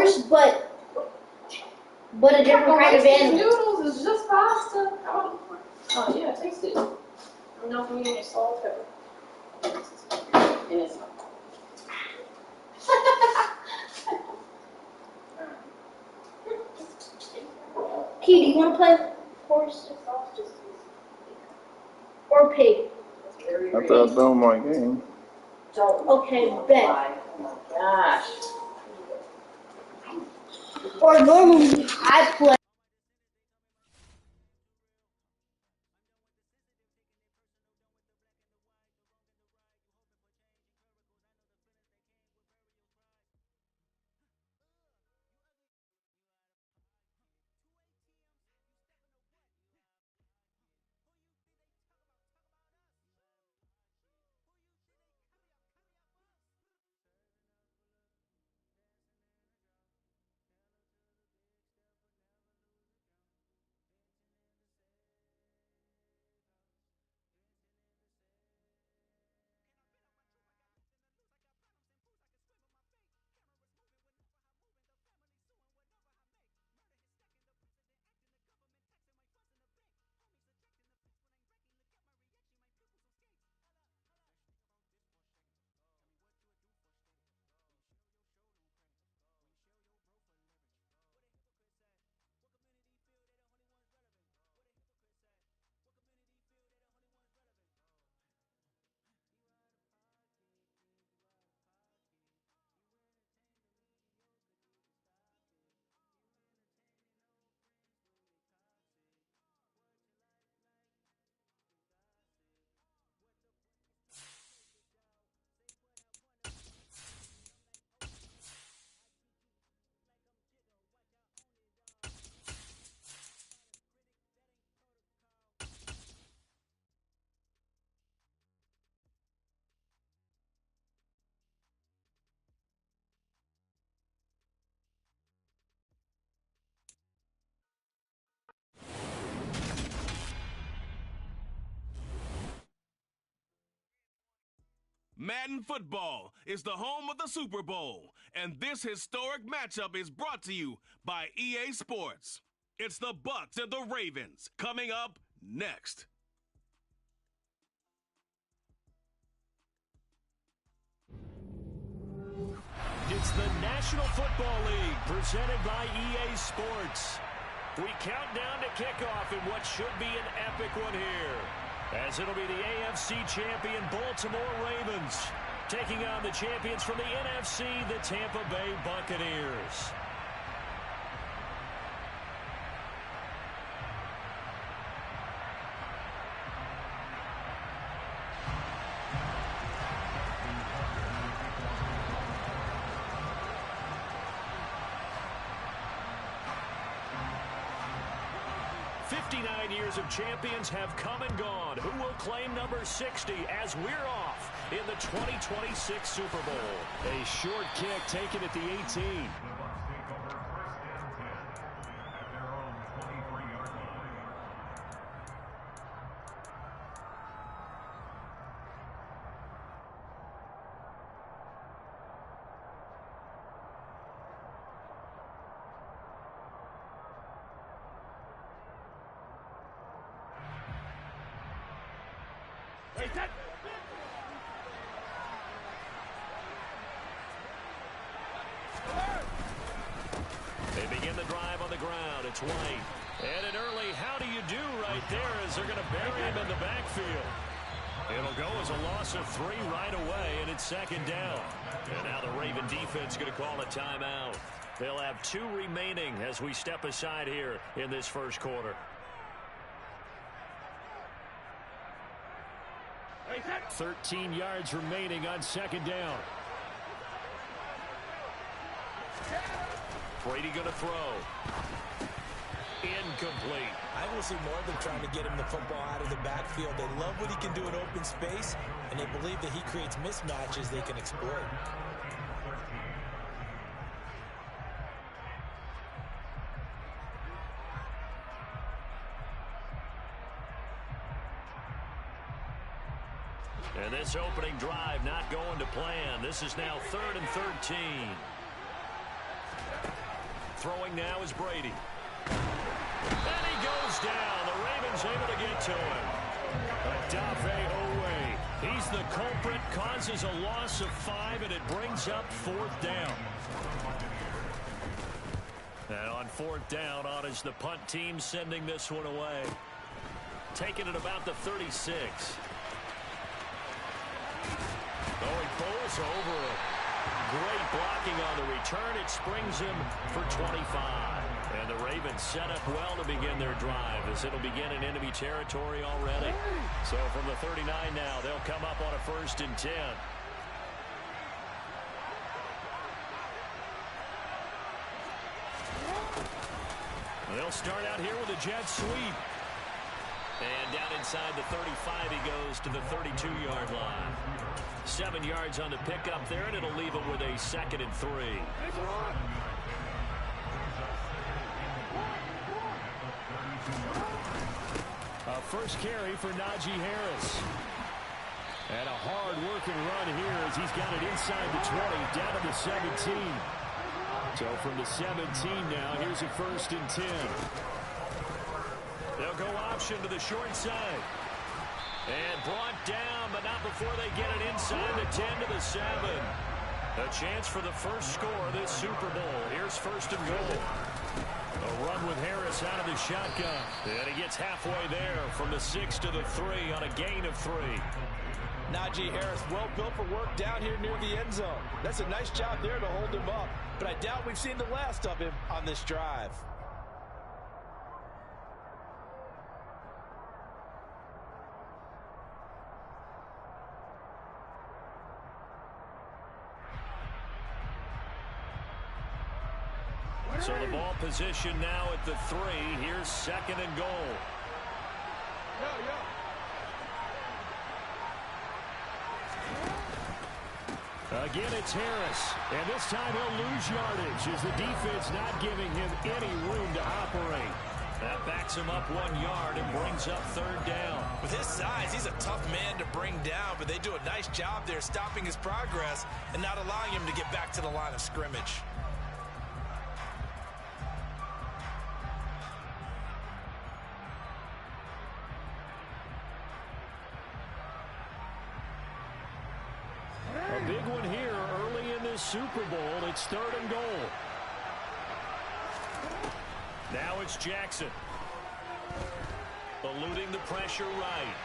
horse, but a different kind of animal. Noodles is just pasta. Oh yeah, taste it. I'm not going to get salt, pepper. Yes. Key, do you want to play horse or pig? I thought I done my game. Okay, bet. Oh my gosh. Or normally I play. Madden Football is the home of the Super Bowl, and this historic matchup is brought to you by EA Sports. It's the Bucs and the Ravens coming up next. It's the National Football League presented by EA Sports. We count down to kickoff in what should be an epic one here, as it'll be the AFC champion Baltimore Ravens taking on the champions from the NFC, the Tampa Bay Buccaneers. Years of champions have come and gone. Who will claim number 60 as we're off in the 2026 Super Bowl? A short kick taken at the 18. They begin the drive on the ground. It's White. And an early how do you do right there as they're going to bury him in the backfield. It'll go as a loss of 3 right away, and it's second down. And now the Raven defense going to call a timeout. They'll have 2 remaining as we step aside here in this first quarter. 13 yards remaining on second down. Brady going to throw. Incomplete. I will see more than trying to get him the football out of the backfield. They love what he can do in open space, and they believe that he creates mismatches they can exploit. And this opening drive not going to plan. This is now 3rd and 13. Throwing now is Brady. And he goes down. The Ravens able to get to him. Odafe Owe. He's the culprit, causes a loss of 5, and it brings up 4th down. And on 4th down, on is the punt team sending this one away. Taking it about the 36. Oh, he bowls over it. Great blocking on the return. It springs him for 25. And the Ravens set up well to begin their drive as it'll begin in enemy territory already. So from the 39 now, they'll come up on a 1st and 10. They'll start out here with a jet sweep. And down inside the 35, he goes to the 32-yard line. 7 yards on the pickup there, and it'll leave him with a 2nd and 3. A first carry for Najee Harris. And a hard-working run here as he's got it inside the 20, down to the 17. So from the 17 now, here's a 1st and 10. They'll go option to the short side. And brought down, but not before they get it inside the 10 to the 7. A chance for the first score of this Super Bowl. Here's 1st and goal. A run with Harris out of the shotgun. And he gets halfway there from the 6 to the 3 on a gain of 3. Najee Harris, well built for work down here near the end zone. That's a nice job there to hold him up. But I doubt we've seen the last of him on this drive. So the ball position now at the 3. Here's 2nd and goal. Again, it's Harris. And this time he'll lose yardage as the defense not giving him any room to operate. That backs him up 1 yard and brings up 3rd down. With his size, he's a tough man to bring down, but they do a nice job there stopping his progress and not allowing him to get back to the line of scrimmage. A big one here early in this Super Bowl. It's 3rd and goal. Now it's Jackson. Eluding the pressure right.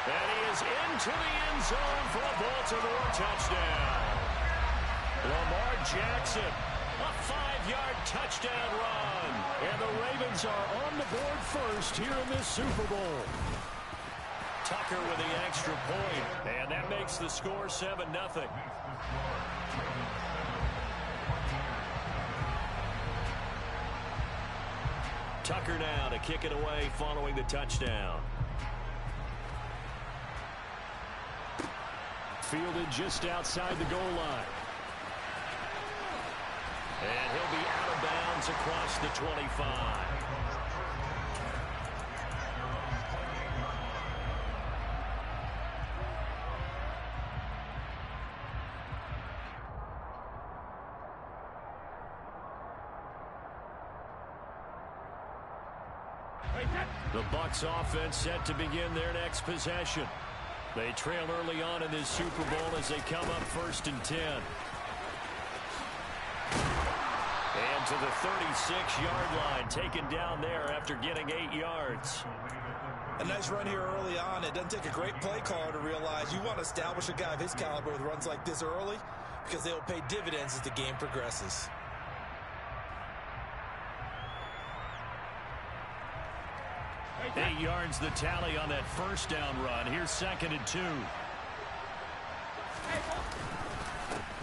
And he is into the end zone for a Baltimore touchdown. Lamar Jackson, a 5-yard touchdown run. And the Ravens are on the board first here in this Super Bowl. Tucker with the extra point, and that makes the score 7-0. Tucker now to kick it away following the touchdown. Fielded just outside the goal line. And he'll be out of bounds across the 25. The Bucs offense set to begin their next possession. They trail early on in this Super Bowl as they come up 1st and 10. And to the 36-yard line, taken down there after getting 8 yards. A nice run here early on. It doesn't take a great play caller to realize you want to establish a guy of his caliber with runs like this early because they will pay dividends as the game progresses. 8 yards the tally on that 1st down run. Here's 2nd and 2.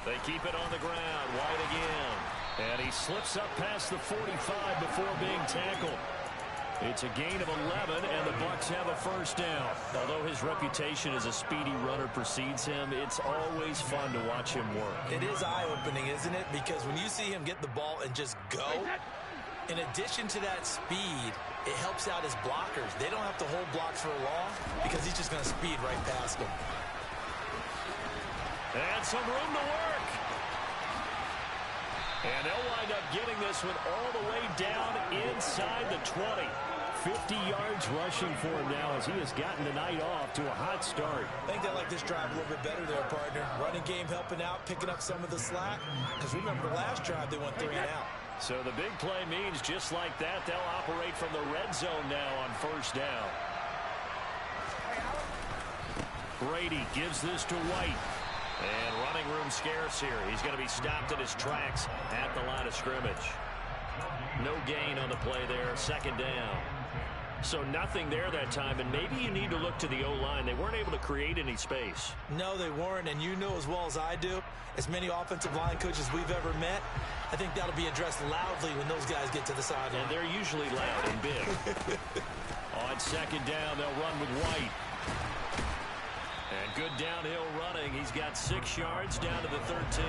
They keep it on the ground. White again. And he slips up past the 45 before being tackled. It's a gain of 11, and the Bucs have a 1st down. Although his reputation as a speedy runner precedes him, it's always fun to watch him work. It is eye-opening, isn't it? Because when you see him get the ball and just go, in addition to that speed, it helps out his blockers. They don't have to hold blocks for long because he's just going to speed right past them. And some room to work. And they'll wind up getting this one all the way down inside the 20. 50 yards rushing for him now as he has gotten the night off to a hot start. I think they like this drive a little bit better there, partner. Running game helping out, picking up some of the slack. Because remember, the last drive they went 3 and out. So the big play means just like that, they'll operate from the red zone now on first down. Brady gives this to White. And running room scarce here. He's going to be stopped in his tracks at the line of scrimmage. No gain on the play there. Second down. So nothing there that time, and maybe you need to look to the O-line. They weren't able to create any space. No, they weren't, and you know as well as I do, as many offensive line coaches we've ever met, I think that'll be addressed loudly when those guys get to the sideline. And they're usually loud and big. On second down, they'll run with White. And good downhill running. He's got 6 yards down to the 13.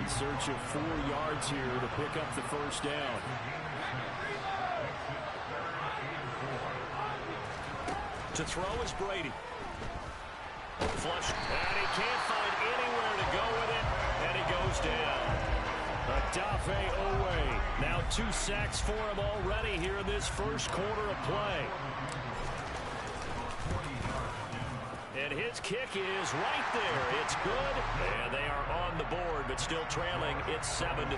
In search of 4 yards here to pick up the first down. To throw is Brady. Flush. And he can't find anywhere to go with it. And he goes down. Adafe Owe. Now 2 sacks for him already here in this first quarter of play. And his kick is right there. It's good. And they are on the board, but still trailing. It's 7-3.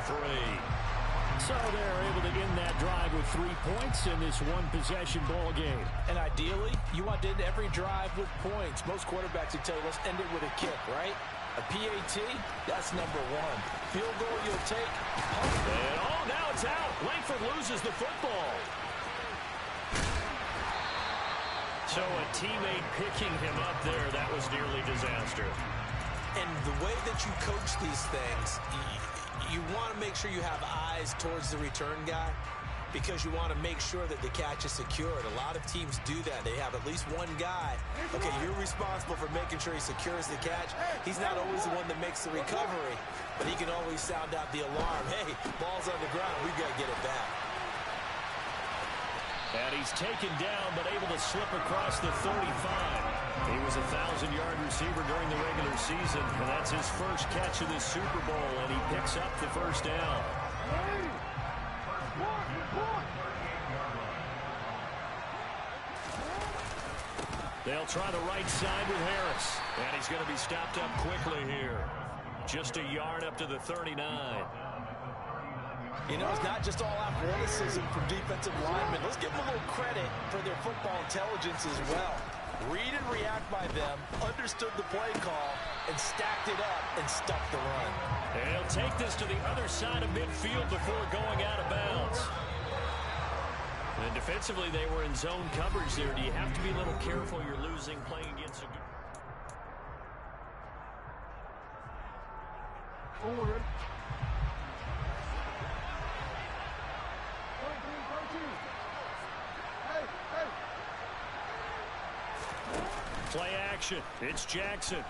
So they're able to end that drive with 3 points in this one-possession ball game. And ideally, you want to end every drive with points. Most quarterbacks would tell you, let's end it with a kick, right? A PAT, that's number 1. Field goal you'll take. And now it's out. Langford loses the football. So a teammate picking him up there, that was nearly disaster. And the way that you coach these things, you want to make sure you have eyes towards the return guy because you want to make sure that the catch is secured. A lot of teams do that. They have at least one guy. Okay, you're responsible for making sure he secures the catch. He's not always the one that makes the recovery, but he can always sound out the alarm. Hey, ball's on the ground. We've got to get it back. And he's taken down, but able to slip across the 35. He was a 1,000-yard receiver during the regular season, and that's his first catch of this Super Bowl, and he picks up the first down. They'll try the right side with Harris, and he's going to be stopped up quickly here. Just a yard up to the 39. You know, it's not just all athleticism from defensive linemen. Let's give them a little credit for their football intelligence as well. Read and react by them, understood the play call, and stacked it up and stuffed the run. And he'll take this to the other side of midfield before going out of bounds. And defensively, they were in zone coverage there. Do you have to be a little careful? You're losing playing against a good... Forward. Play action. It's Jackson.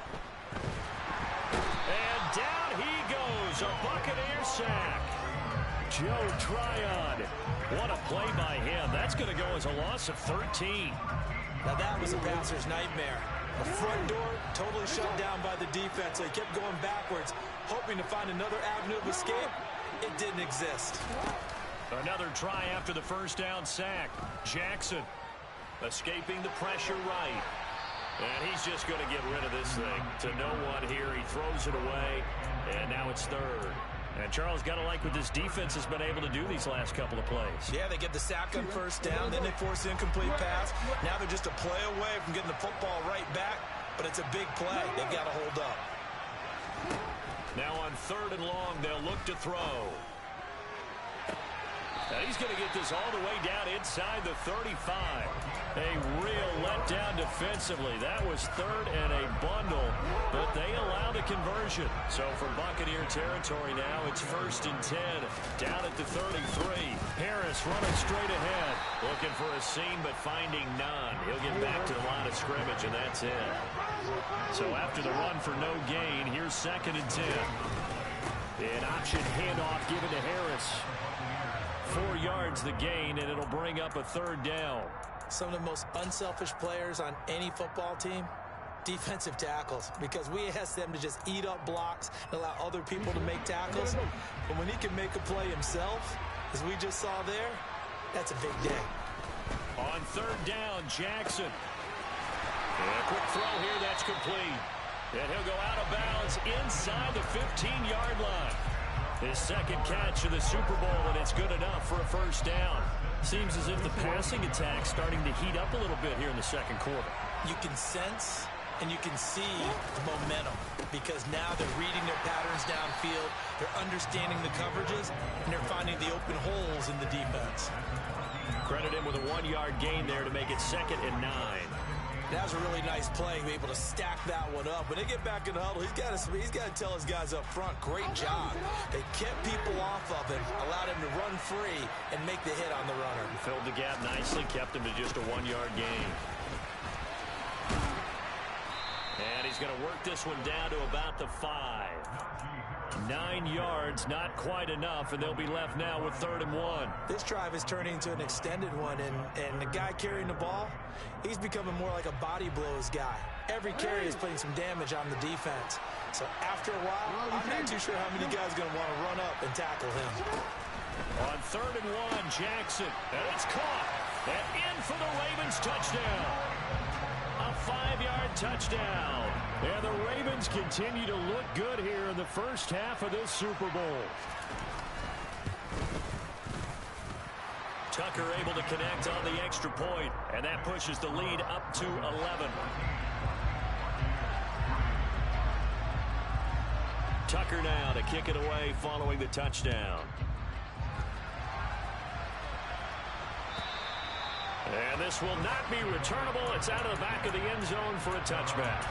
And down he goes. A Buccaneer sack. Joe Tryon. What a play by him. That's going to go as a loss of 13. Now that was a passer's nightmare. The front door totally shut down by the defense. So he kept going backwards, hoping to find another avenue of escape. It didn't exist. Another try after the first down sack. Jackson escaping the pressure right. And he's just going to get rid of this thing to no one here. He throws it away, and now it's third. And Charles, got to like what this defense has been able to do these last couple of plays. Yeah, they get the sack on first down, then they force the incomplete pass. Now they're just a play away from getting the football right back, but it's a big play. They've got to hold up. Now on 3rd and long, they'll look to throw. And he's going to get this all the way down inside the 35. A real letdown defensively. That was 3rd and a bundle, but they allow the conversion. So for Buccaneer territory now, it's 1st and 10, down at the 33. Harris running straight ahead, looking for a seam, but finding none. He'll get back to the line of scrimmage, and that's it. So after the run for no gain, here's 2nd and 10. An option handoff given to Harris. 4 yards the gain, and it'll bring up a 3rd down. Some of the most unselfish players on any football team, defensive tackles, because we ask them to just eat up blocks and allow other people to make tackles. But when he can make a play himself, as we just saw there, that's a big day. On third down, Jackson. And a quick throw here, that's complete. And he'll go out of bounds inside the 15-yard line. His second catch of the Super Bowl, and it's good enough for a first down. Seems as if the passing attack's starting to heat up a little bit here in the second quarter. You can sense and you can see the momentum, because now they're reading their patterns downfield, they're understanding the coverages, and they're finding the open holes in the defense. Credit him with a 1-yard gain there to make it 2nd and 9. That was a really nice play, be able to stack that one up. When they get back in the huddle, he's got to tell his guys up front, great job. They kept people off of him, allowed him to run free and make the hit on the runner. Filled the gap nicely, kept him to just a 1-yard gain. And he's going to work this one down to about the 5. 9 yards, not quite enough, and they'll be left now with 3rd and 1. This drive is turning into an extended one, and the guy carrying the ball, he's becoming more like a body blows guy. Every carry is putting some damage on the defense. So after a while, I'm not too sure how many guys are going to want to run up and tackle him. On 3rd and 1, Jackson, and it's caught. And in for the Ravens touchdown. A 5-yard touchdown. And the Ravens continue to look good here in the first half of this Super Bowl. Tucker able to connect on the extra point, and that pushes the lead up to 11. Tucker now to kick it away following the touchdown. And this will not be returnable. It's out of the back of the end zone for a touchback.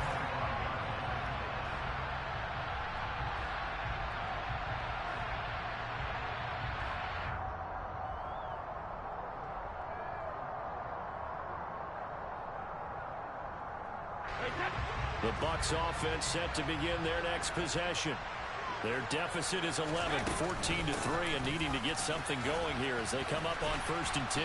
The Bucs offense set to begin their next possession. Their deficit is 11, 14-3, and needing to get something going here as they come up on 1st and 10.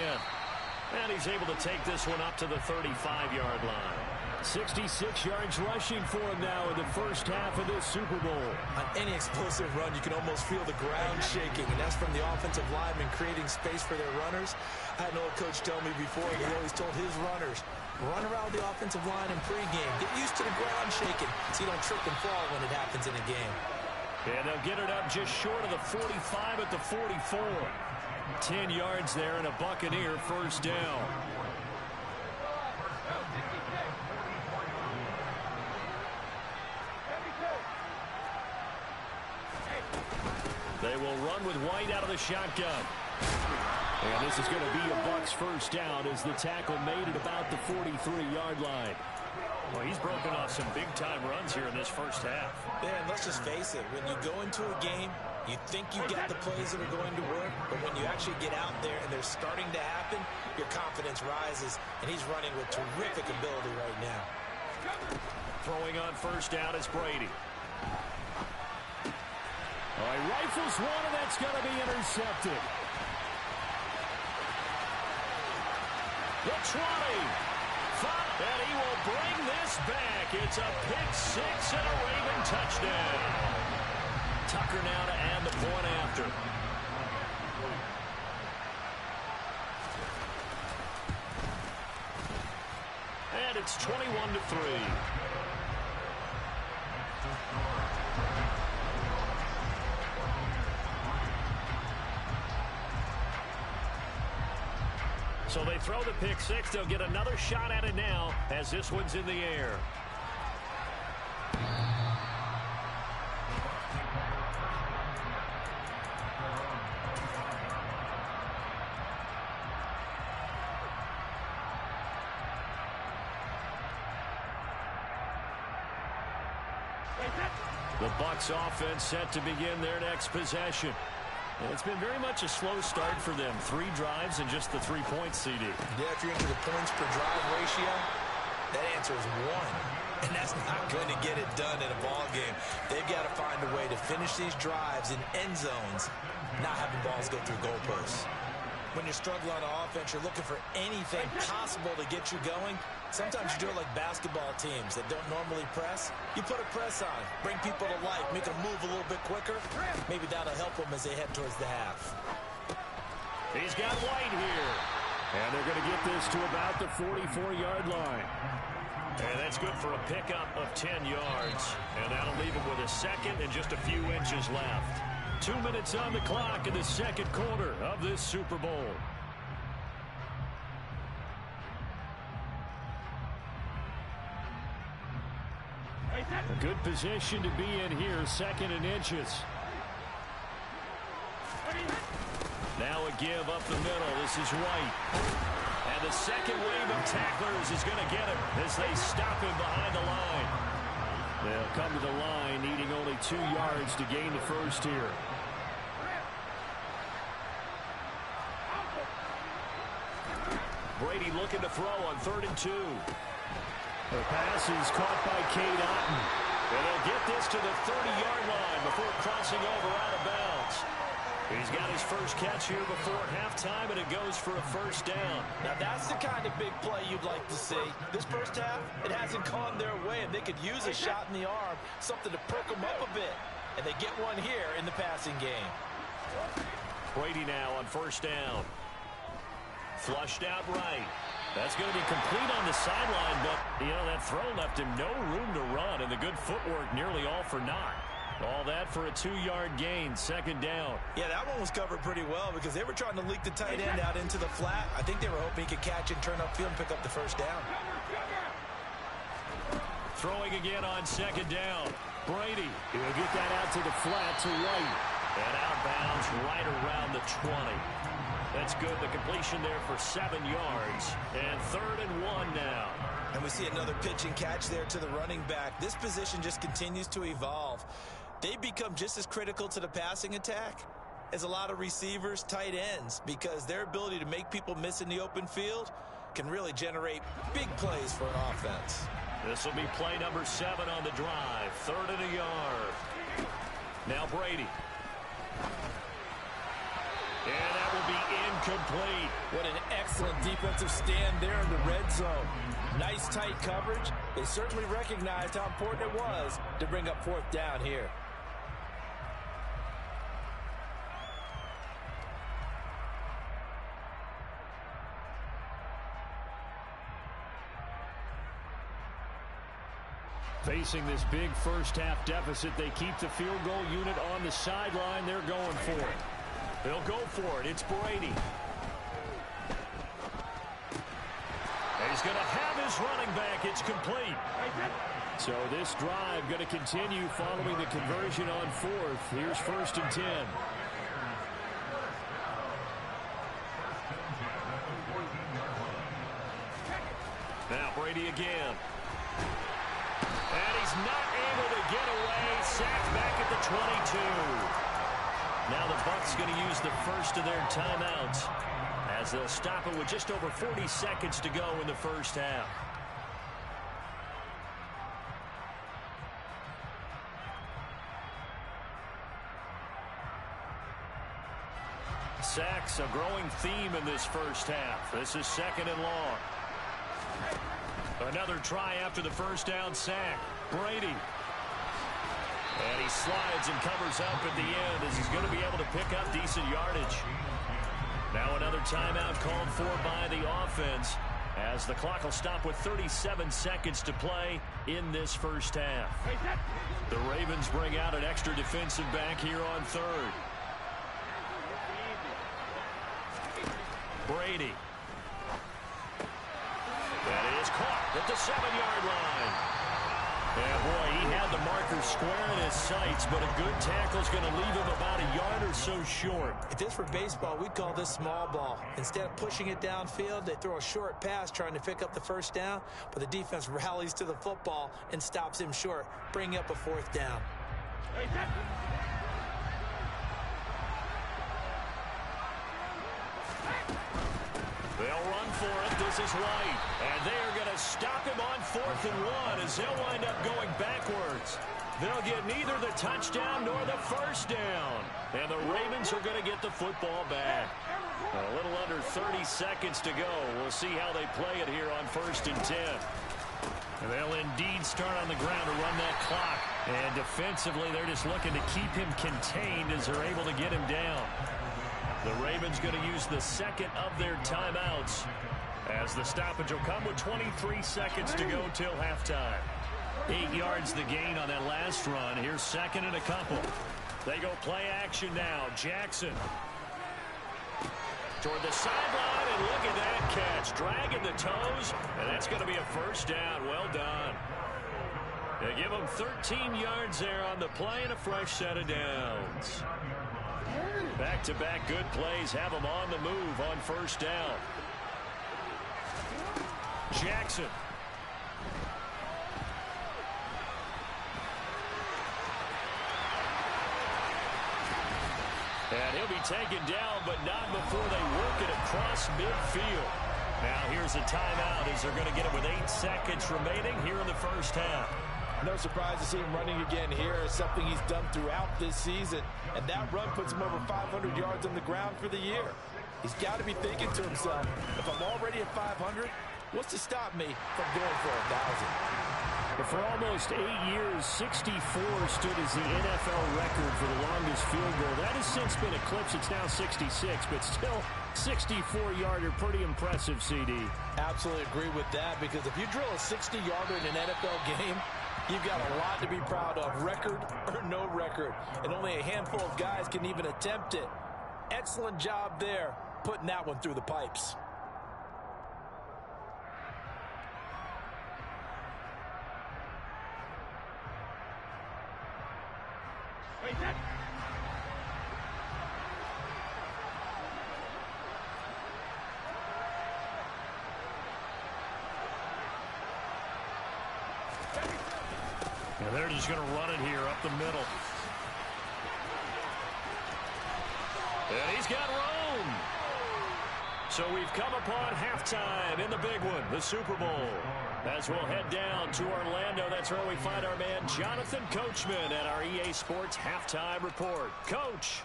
And he's able to take this one up to the 35-yard line. 66 yards rushing for him now in the first half of this Super Bowl. On any explosive run, you can almost feel the ground shaking, and that's from the offensive linemen creating space for their runners. I had an old coach tell me before, he always told his runners, run around the offensive line in pregame. Get used to the ground shaking so you don't trip and fall when it happens in a game. And they'll get it up just short of the 45 at the 44. 10 yards there and a Buccaneer first down. They will run with White out of the shotgun. And this is going to be a Bucs first down as the tackle made it about the 43-yard line. Well, he's broken off some big-time runs here in this first half. Yeah, and let's just face it. When you go into a game, you think you got the plays that are going to work, but when you actually get out there and they're starting to happen, your confidence rises, and he's running with terrific ability right now. Throwing on first down is Brady. All right, rifles one, and that's going to be intercepted. The 20. And he will bring this back. It's a pick-6 and a Raven touchdown. Tucker now to add the point after. And it's 21-3. So they throw the pick-6. They'll get another shot at it now as this one's in the air. The Bucs offense set to begin their next possession. And it's been very much a slow start for them. 3 drives and just the 3-point CD. Yeah, if you're into the points per drive ratio, that answer is 1. And that's not going to get it done in a ball game. They've got to find a way to finish these drives in end zones, not having balls go through goalposts. when you're struggling on offense, you're looking for anything possible to get you going. Sometimes you do it like basketball teams that don't normally press. You put a press on, bring people to life, make them move a little bit quicker. Maybe that'll help them as they head towards the half. He's got White here. And they're going to get this to about the 44-yard line. And that's good for a pickup of 10 yards. And that'll leave him with a second and just a few inches left. 2 minutes on the clock in the second quarter of this Super Bowl. A good position to be in here, second and inches. Now a give up the middle. This is White. And the second wave of tacklers is going to get him as they stop him behind the line. They'll come to the line needing only 2 yards to gain the first here. Brady looking to throw on 3rd and 2. The pass is caught by Cade Otton. And they'll get this to the 30-yard line before crossing over out of bounds. He's got his first catch here before halftime, and it goes for a first down. Now, that's the kind of big play you'd like to see. This first half, it hasn't gone their way, and they could use a shot in the arm, something to perk them up a bit. And they get one here in the passing game. Brady now on first down. Flushed out right. That's going to be complete on the sideline, but, you know, that throw left him no room to run, and the good footwork nearly all for naught. All that for a 2-yard gain, second down. Yeah, that one was covered pretty well because they were trying to leak the tight end out into the flat. I think they were hoping he could catch and turn upfield and pick up the first down. Throwing again on second down. Brady, he'll get that out to the flat to White. And out of bounds right around the 20. That's good. The completion there for 7 yards. And 3rd and 1 now. And we see another pitch and catch there to the running back. This position just continues to evolve. They become just as critical to the passing attack as a lot of receivers, tight ends, because their ability to make people miss in the open field can really generate big plays for an offense. This will be play number 7 on the drive. 3rd and a yard. Now Brady. And that will be incomplete. What an excellent defensive stand there in the red zone. Nice tight coverage. They certainly recognized how important it was to bring up 4th down here. Facing this big first-half deficit, they keep the field goal unit on the sideline. They're going for it. They'll go for it. It's Brady. And he's going to have his running back. It's complete. So this drive going to continue following the conversion on 4th. Here's 1st and 10. Now Brady again. And he's not able to get away. Sacked back at the 22. Now the Bucs going to use the first of their timeouts as they'll stop it with just over 40 seconds to go in the first half. Sacks, a growing theme in this first half. This is 2nd and long. Another try after the first down sack. Brady. And he slides and covers up at the end as he's going to be able to pick up decent yardage. Now another timeout called for by the offense as the clock will stop with 37 seconds to play in this first half. The Ravens bring out an extra defensive back here on 3rd. Brady. That is caught at the 7-yard line. Yeah, boy, he had the marker square in his sights, but a good tackle is going to leave him about a yard or so short. If this were baseball, we'd call this small ball. Instead of pushing it downfield, they throw a short pass trying to pick up the first down, but the defense rallies to the football and stops him short, bringing up a 4th down. They'll run for it. This is White. And they are going to stop him on 4th and 1 as they'll wind up going backwards. They'll get neither the touchdown nor the first down. And the Ravens are going to get the football back. A little under 30 seconds to go. We'll see how they play it here on 1st and 10. And they'll indeed start on the ground to run that clock. And defensively, they're just looking to keep him contained as they're able to get him down. The Ravens going to use the second of their timeouts, as the stoppage will come with 23 seconds to go till halftime. 8 yards the gain on that last run. Here's 2nd and a couple. They go play action now. Jackson toward the sideline, and look at that catch. Dragging the toes, and that's going to be a first down. Well done. They give them 13 yards there on the play and a fresh set of downs. Back-to-back good plays have them on the move on 1st down. Jackson. And he'll be taken down, but not before they work it across midfield. Now here's a timeout as they're going to get it with 8 seconds remaining here in the first half. No surprise to see him running again here. It's something he's done throughout this season. And that run puts him over 500 yards on the ground for the year. He's got to be thinking to himself, if I'm already at 500, what's to stop me from going for 1,000? But for almost 8 years, 64 stood as the NFL record for the longest field goal. That has since been eclipsed. It's now 66, but still 64-yarder. Pretty impressive, CD. Absolutely agree with that, because if you drill a 60-yarder in an NFL game, you've got a lot to be proud of, record or no record. And only a handful of guys can even attempt it. Excellent job there, putting that one through the pipes. And they're just going to run it here up the middle. And he's got room. So we've come upon halftime in the big one, the Super Bowl. As we'll head down to Orlando, that's where we find our man Jonathan Coachman at our EA Sports Halftime Report. Coach.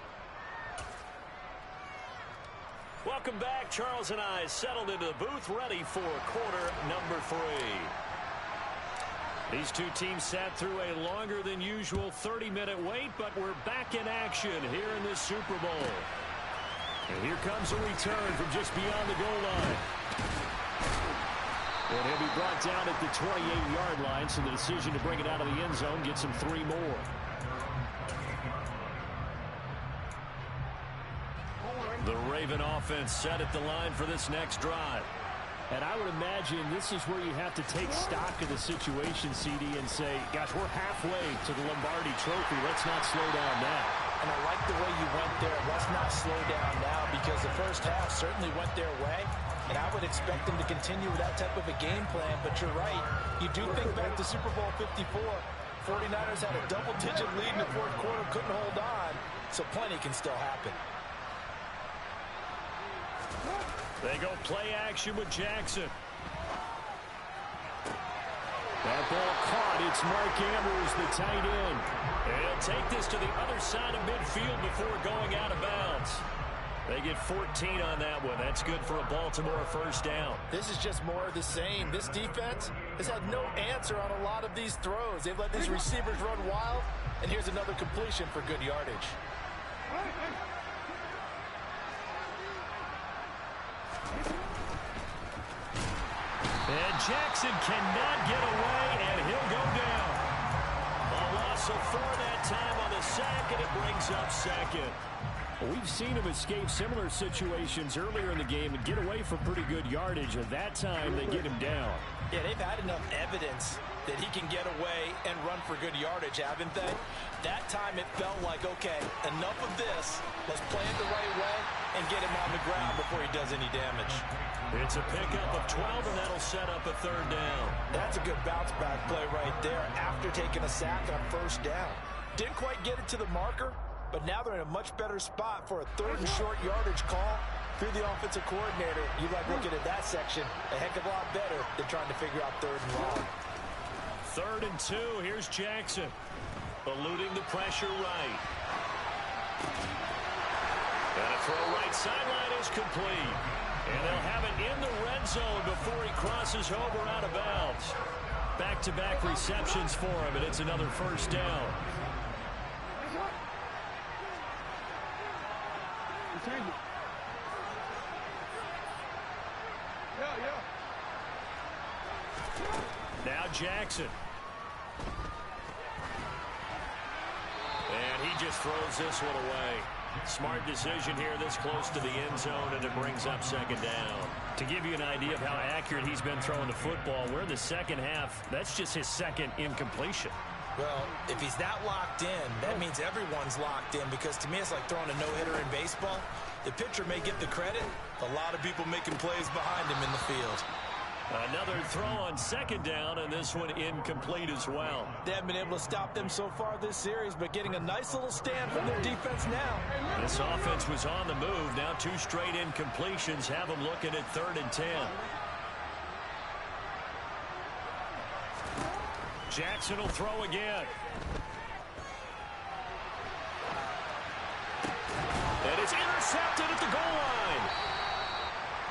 Welcome back. Charles and I settled into the booth, ready for quarter number 3. These two teams sat through a longer than usual 30-minute wait, but we're back in action here in this Super Bowl. And here comes a return from just beyond the goal line. And he'll be brought down at the 28-yard line, so the decision to bring it out of the end zone gets him 3 more. The Raven offense set at the line for this next drive. And I would imagine this is where you have to take stock of the situation, CD, and say, gosh, we're halfway to the Lombardi Trophy. Let's not slow down now. And I like the way you went there. Let's not slow down now, because the first half certainly went their way. And I would expect them to continue with that type of a game plan. But you're right. You do think back to Super Bowl 54. 49ers had a double-digit lead in the fourth quarter, couldn't hold on. So plenty can still happen. They go play action with Jackson. That ball caught. It's Mark Andrews, the tight end. And he'll take this to the other side of midfield before going out of bounds. They get 14 on that one. That's good for a Baltimore first down. This is just more of the same. This defense has had no answer on a lot of these throws. They've let these receivers run wild. And here's another completion for good yardage. And Jackson cannot get away, and he'll go down. A loss of 4 that time on the sack, and it brings up 2nd. Well, we've seen him escape similar situations earlier in the game and get away for pretty good yardage. At that time, they get him down. Yeah, they've had enough evidence that he can get away and run for good yardage, haven't they? That time it felt like, okay, enough of this. Let's play it the right way and get him on the ground before he does any damage. It's a pickup of 12, and that'll set up a 3rd down. That's a good bounce-back play right there after taking a sack on first down. Didn't quite get it to the marker, but now they're in a much better spot for a 3rd and short yardage call. If you're the offensive coordinator, you like looking at that section a heck of a lot better than trying to figure out 3rd and long. 3rd and 2. Here's Jackson. Eluding the pressure right. And a throw right sideline is complete. And they'll have it in the red zone before he crosses over out of bounds. Back-to-back receptions for him, and it's another first down. Now Jackson. And he just throws this one away. Smart decision here this close to the end zone, and it brings up second down. To give you an idea of how accurate he's been throwing the football, we're in the second half. That's just his second incompletion. Well, if he's that locked in, that means everyone's locked in, because to me it's like throwing a no-hitter in baseball. The pitcher may get the credit. A lot of people making plays behind him in the field. Another throw on second down, and this one incomplete as well. They haven't been able to stop them so far this series, but getting a nice little stand from their defense now. This offense was on the move. Now 2 straight incompletions have them looking at 3rd and 10. Jackson will throw again. And it's intercepted at the goal line.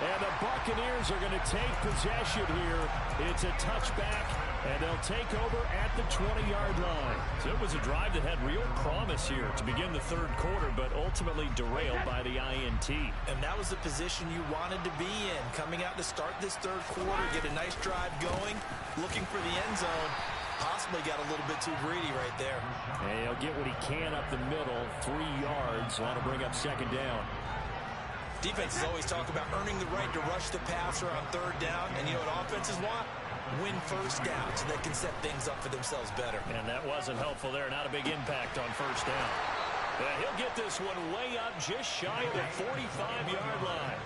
And the Buccaneers are going to take possession here. It's a touchback, and they'll take over at the 20-yard line. So it was a drive that had real promise here to begin the 3rd quarter, but ultimately derailed by the INT. And that was the position you wanted to be in. Coming out to start this 3rd quarter, get a nice drive going, looking for the end zone. Possibly got a little bit too greedy right there. And he'll get what he can up the middle, 3 yards. That'll bring up second down. Defenses always talk about earning the right to rush the passer on 3rd down. And you know what offenses want? Win first down so they can set things up for themselves better. And that wasn't helpful there. Not a big impact on first down. He'll get this one way up just shy of the 45-yard line.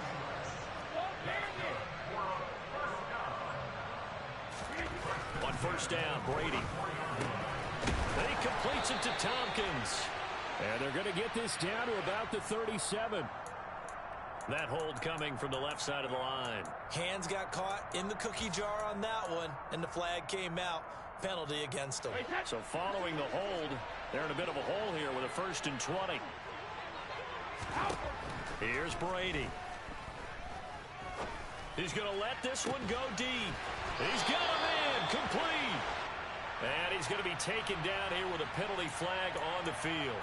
On first down, Brady. Then he completes it to Tompkins. And they're going to get this down to about the 37. That hold coming from the left side of the line. Hands got caught in the cookie jar on that one, and the flag came out. Penalty against them. So following the hold, they're in a bit of a hole here with a 1st and 20. Here's Brady. He's going to let this one go deep. He's got him in, complete. And he's going to be taken down here with a penalty flag on the field.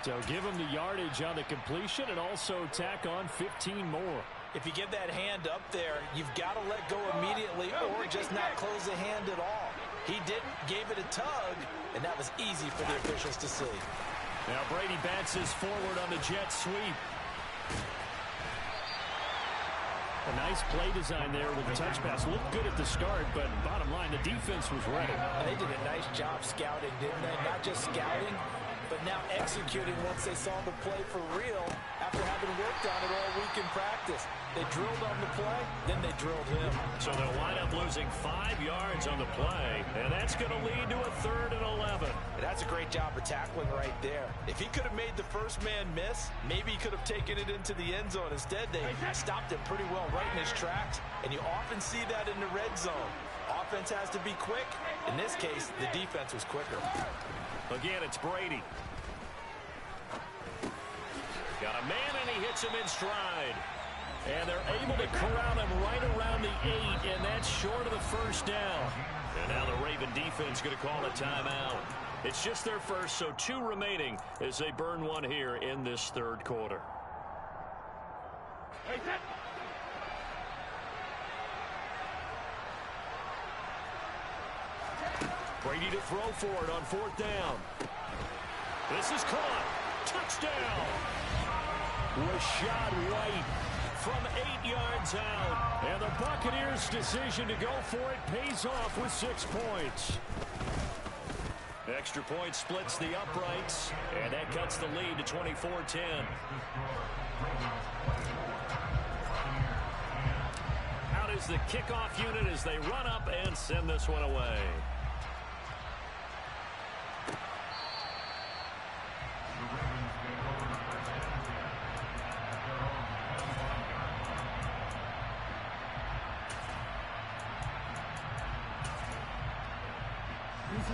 So give him the yardage on the completion and also tack on 15 more. If you get that hand up there, you've got to let go immediately or just not close the hand at all. He didn't, gave it a tug, and that was easy for the officials to see. Now Brady bats his forward on the jet sweep. A nice play design there with the touch pass. Looked good at the start, but bottom line, the defense was ready. And they did a nice job scouting, didn't they? Not just scouting, but now executing once they saw the play for real after having worked on it all week in practice. They drilled on the play, then they drilled him. So they'll wind up losing 5 yards on the play, and that's going to lead to a 3rd and 11. And that's a great job of tackling right there. If he could have made the first man miss, maybe he could have taken it into the end zone. Instead, they stopped him pretty well right in his tracks, and you often see that in the red zone. Offense has to be quick. In this case, the defense was quicker. Again, it's Brady. Got a man, and he hits him in stride. And they're able to corral him right around the 8, and that's short of the first down. And now the Raven defense going to call a timeout. It's just their first, so 2 remaining as they burn one here in this 3rd quarter. Brady to throw for it on 4th down. This is caught. Touchdown. Rashad White from 8 yards out. And the Buccaneers' decision to go for it pays off with 6 points. Extra point splits the uprights, and that cuts the lead to 24-10. Out is the kickoff unit as they run up and send this one away.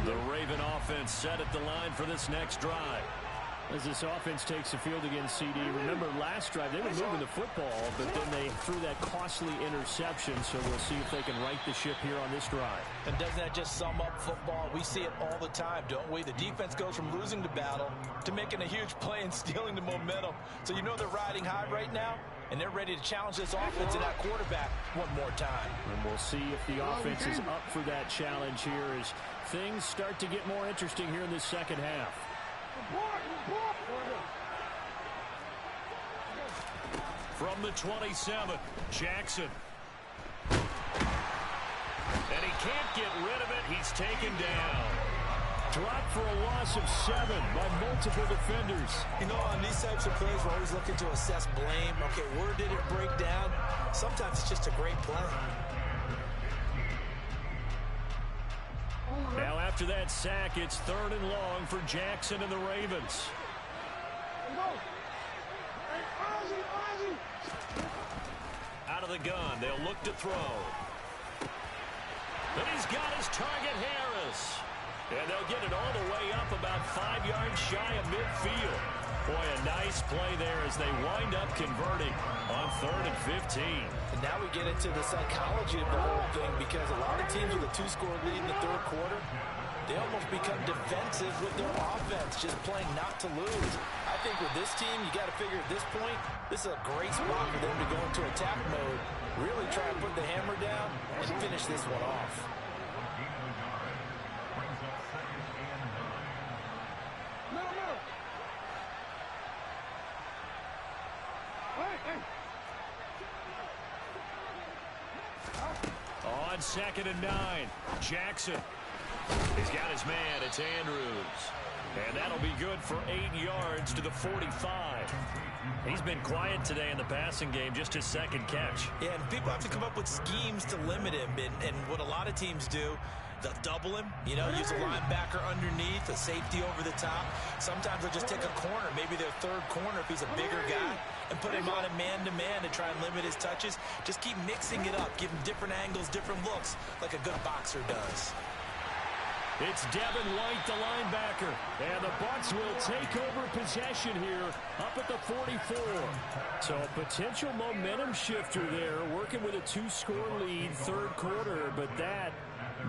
The Raven offense set at the line for this next drive. As this offense takes the field against CD, remember last drive they were moving the football, but then they threw that costly interception, so we'll see if they can right the ship here on this drive. And doesn't that just sum up football? We see it all the time, don't we? The defense goes from losing the battle to making a huge play and stealing the momentum. So you know they're riding high right now, and they're ready to challenge this offense and that quarterback one more time. And we'll see if the offense is up for that challenge here as things start to get more interesting here in this second half. From the 27, Jackson. And he can't get rid of it. He's taken down. Dropped for a loss of 7 by multiple defenders. You know, on these types of plays, we're always looking to assess blame. Okay, where did it break down? Sometimes it's just a great play. Now after that sack, it's 3rd and long for Jackson and the Ravens. Out of the gun, they'll look to throw. And he's got his target, Harris. And they'll get it all the way up about 5 yards shy of midfield. Boy, a nice play there as they wind up converting on 3rd and 15. And now we get into the psychology of the whole thing because a lot of teams with a 2-score lead in the 3rd quarter, they almost become defensive with their offense, just playing not to lose. I think with this team, you got to figure at this point, this is a great spot for them to go into attack mode, really try and put the hammer down and finish this one off. On 2nd and 9, Jackson. He's got his man. It's Andrews. And that'll be good for 8 yards to the 45. He's been quiet today in the passing game, just his 2nd catch. Yeah, and people have to come up with schemes to limit him. And what a lot of teams do, they'll double him, you know, use a linebacker underneath, a safety over the top. Sometimes they'll just take a corner, maybe their 3rd corner if he's a bigger guy, and put him on a man-to-man to try and limit his touches. Just keep mixing it up, give him different angles, different looks, like a good boxer does. It's Devin White, the linebacker. And the Bucs will take over possession here up at the 44. So a potential momentum shifter there, working with a 2-score lead, 3rd quarter, but that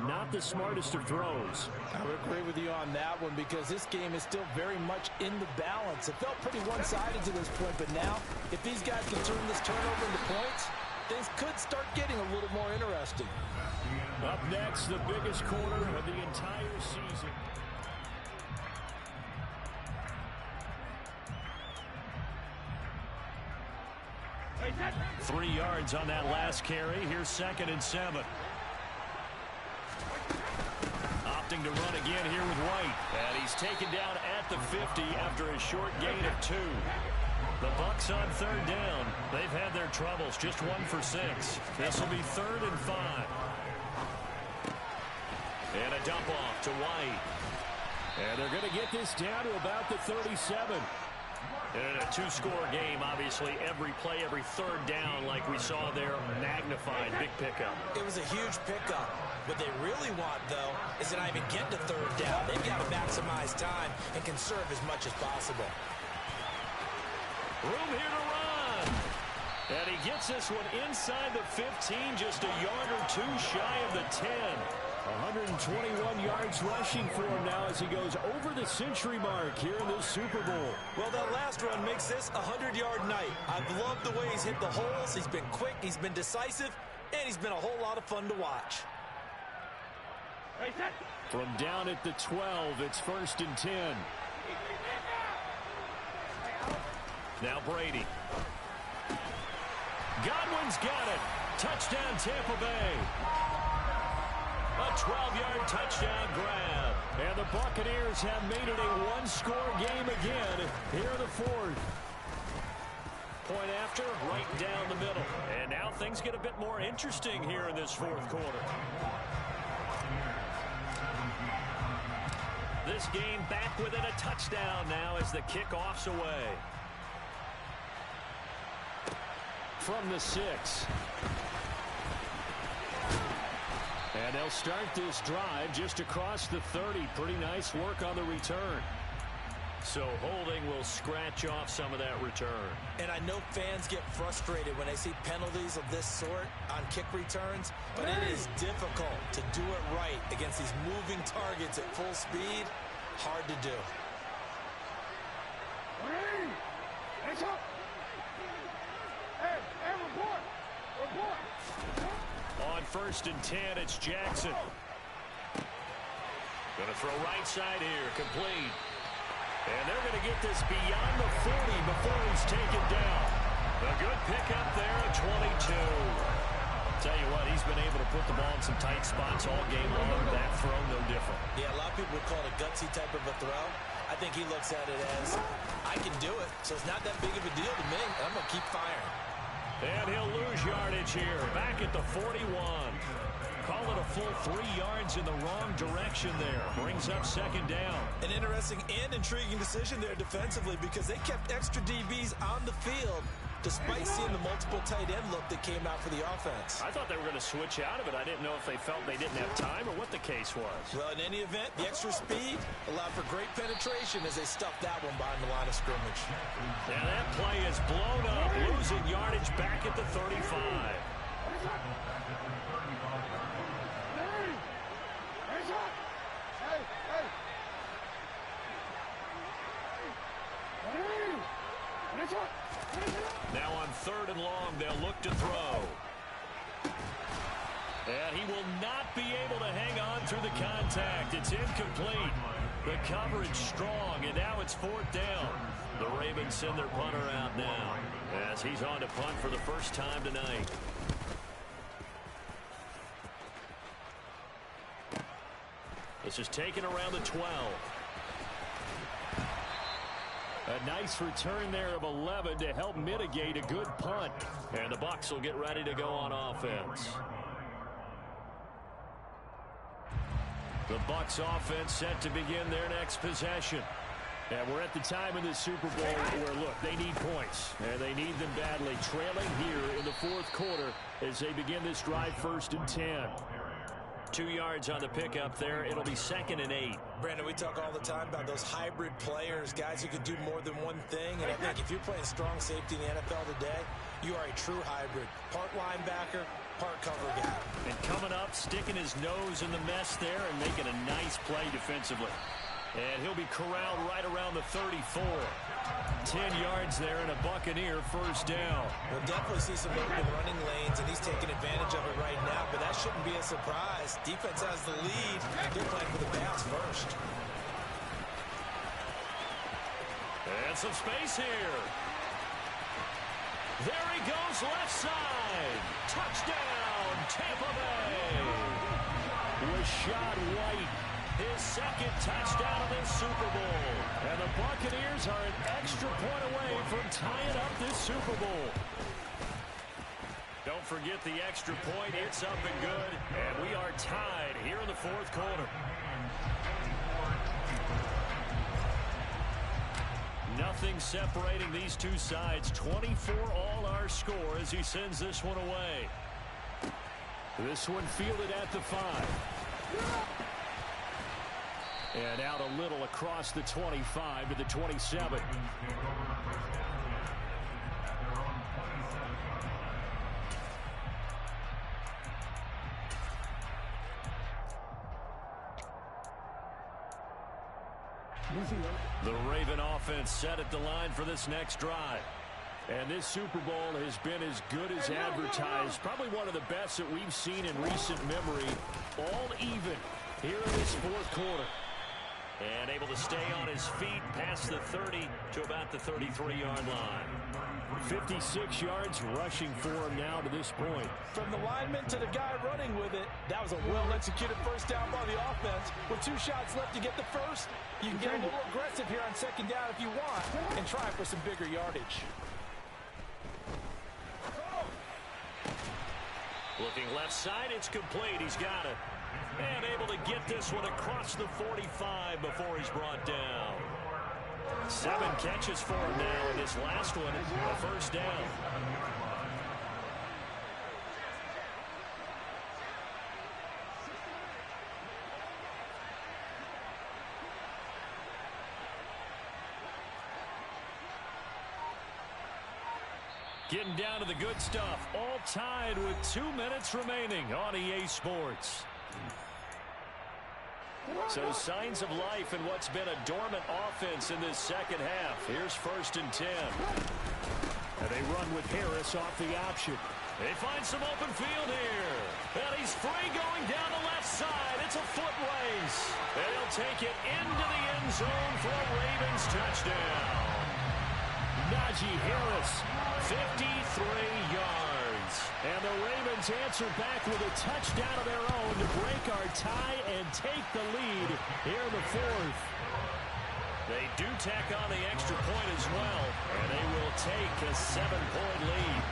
not the smartest of throws. I would agree with you on that one because this game is still very much in the balance. It felt pretty one-sided to this point, but now if these guys can turn this turnover into points, things could start getting a little more interesting. Up next, the biggest corner of the entire season. Three yards on that last carry. Here's 2nd and 7. Opting to run again here with White. And he's taken down at the 50 after a short gain of 2. The Bucs on 3rd down. They've had their troubles. Just 1 for 6. This will be 3rd and 5. And a dump off to White. And they're going to get this down to about the 37. In a 2-score game, obviously, every play, every 3rd down, like we saw there, magnified. Big pickup. It was a huge pickup. What they really want, though, is to not even get to 3rd down. They've got to maximize time and conserve as much as possible. Room here to run. And he gets this one inside the 15, just a yard or 2 shy of the 10. 121 yards rushing for him now as he goes over the century mark here in this Super Bowl. Well, that last run makes this a 100-yard night. I've loved the way he's hit the holes. He's been quick, he's been decisive, and he's been a whole lot of fun to watch. From down at the 12, it's 1st and 10. Now Brady. Godwin's got it. Touchdown, Tampa Bay. A 12-yard touchdown grab. And the Buccaneers have made it a 1-score game again here in the 4th. Point after, right down the middle. And now things get a bit more interesting here in this 4th quarter. This game back within a touchdown now as the kickoff's away. From the 6. And they'll start this drive just across the 30. Pretty nice work on the return. So holding will scratch off some of that return. And I know fans get frustrated when they see penalties of this sort on kick returns, but it is difficult to do it right against these moving targets at full speed. Hard to do. On 1st and 10, it's Jackson. Going to throw right side here, complete. And they're going to get this beyond the 40 before he's taken down. A good pickup there at 22. Tell you what, he's been able to put the ball in some tight spots all game long. That throw, no different. Yeah, a lot of people would call it a gutsy type of a throw. I think he looks at it as, I can do it, so it's not that big of a deal to me. I'm going to keep firing. And he'll lose yardage here, back at the 41. Call it a full 3 yards in the wrong direction there. Brings up 2nd down. An interesting and intriguing decision there defensively because they kept extra DBs on the field despite seeing the multiple tight end look that came out for the offense. I thought they were going to switch out of it. I didn't know if they felt they didn't have time or what the case was. Well, in any event, the extra speed allowed for great penetration as they stuffed that one behind the line of scrimmage. Yeah, that play is blown up, losing yardage back at the 35. Now on 3rd and long, they'll look to throw. And he will not be able to hang on through the contact. It's incomplete. The coverage strong, and now it's 4th down. The Ravens send their punter out now as he's on to punt for the first time tonight. This is taken around the 12. A nice return there of 11 to help mitigate a good punt. And the Bucs will get ready to go on offense. The Bucs offense set to begin their next possession. And we're at the time in the Super Bowl where, look, they need points. And they need them badly. Trailing here in the 4th quarter as they begin this drive 1st and 10. 2 yards on the pickup there. It'll be 2nd and 8. Brandon, we talk all the time about those hybrid players, guys who can do more than one thing. And I think if you're playing strong safety in the NFL today, you are a true hybrid. Part linebacker, part cover guy. And coming up, sticking his nose in the mess there and making a nice play defensively. And he'll be corralled right around the 34. 10 yards there and a Buccaneer 1st down. We'll definitely see some open running lanes, and he's taking advantage of it right now, but that shouldn't be a surprise. Defense has the lead, and they're playing for the pass first. And some space here. There he goes, left side. Touchdown, Tampa Bay. Rashad White, his 2nd touchdown of this Super Bowl. And the Buccaneers are an extra point away from tying up this Super Bowl. Don't forget the extra point. It's up and good. And we are tied here in the 4th quarter. Nothing separating these two sides. 24 all our score as he sends this one away. This one fielded at the 5. And out a little across the 25 to the 27. The Raven offense set at the line for this next drive. And this Super Bowl has been as good as advertised. Probably one of the best that we've seen in recent memory. All even here in this 4th quarter. And able to stay on his feet past the 30 to about the 33-yard line. 56 yards rushing for him now to this point. From the lineman to the guy running with it, that was a well-executed 1st down by the offense. With 2 shots left to get the 1st, you can get a little aggressive here on 2nd down if you want and try for some bigger yardage. Looking left side, it's complete. He's got it. And able to get this one across the 45 before he's brought down. 7 catches for him now, and this last one, a 1st down. Getting down to the good stuff. All tied with 2 minutes remaining on EA Sports. So signs of life in what's been a dormant offense in this second half. Here's 1st and 10. And they run with Harris off the option. They find some open field here. And he's free going down the left side. It's a foot race. And he'll take it into the end zone for a Ravens touchdown. Najee Harris, 53 yards. and the Ravens answer back with a touchdown of their own to break our tie and take the lead here in the 4th. They do tack on the extra point as well, and they will take a 7-point lead.